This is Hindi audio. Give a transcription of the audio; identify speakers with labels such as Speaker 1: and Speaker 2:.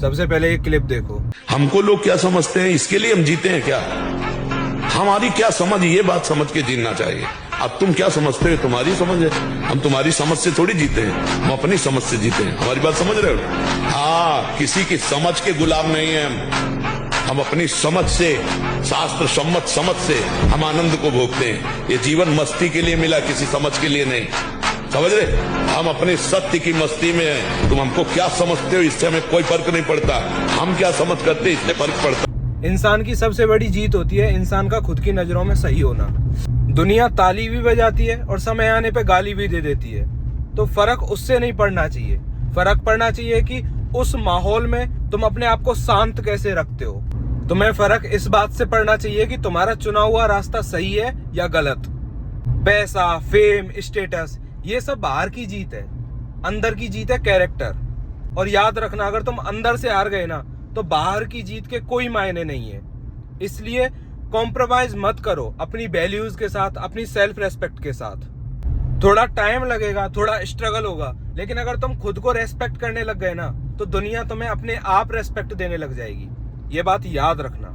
Speaker 1: सबसे पहले ये क्लिप देखो।
Speaker 2: हमको लोग क्या समझते हैं, इसके लिए हम जीते हैं क्या? हमारी क्या समझ, ये बात समझ के जीना चाहिए। अब तुम क्या समझते हो, तुम्हारी समझ है। हम तुम्हारी समझ से थोड़ी जीते हैं, हम अपनी समझ से जीते हैं। हमारी बात समझ रहे हो? हाँ, किसी की समझ के गुलाम नहीं है हम अपनी समझ से, शास्त्र सम्मत समझ से हम आनंद को भोगते हैं। ये जीवन मस्ती के लिए मिला, किसी समझ के लिए नहीं। समझ रहे? हम अपने सत्य की मस्ती में हैं। तुम हमको क्या समझते हो, इससे हमें कोई फर्क नहीं पड़ता। हम क्या समझ करते, इससे फर्क पड़ता।
Speaker 1: इंसान की सबसे बड़ी जीत होती है इंसान का खुद की नजरों में सही होना। दुनिया ताली भी बजाती है और समय आने पे गाली भी दे देती है, तो फर्क उससे नहीं पड़ना चाहिए। फर्क पड़ना चाहिए कि उस माहौल में तुम अपने आप को शांत कैसे रखते हो। तुम्हें फर्क इस बात से पड़ना चाहिए कि तुम्हारा चुना हुआ रास्ता सही है या गलत। पैसा, फेम, स्टेटस, ये सब बाहर की जीत है। अंदर की जीत है कैरेक्टर। और याद रखना, अगर तुम अंदर से हार गए ना, तो बाहर की जीत के कोई मायने नहीं है। इसलिए कॉम्प्रोमाइज मत करो अपनी वैल्यूज के साथ, अपनी सेल्फ रेस्पेक्ट के साथ। थोड़ा टाइम लगेगा, थोड़ा स्ट्रगल होगा, लेकिन अगर तुम खुद को रेस्पेक्ट करने लग गए ना, तो दुनिया तुम्हें अपने आप रेस्पेक्ट देने लग जाएगी। ये बात याद रखना।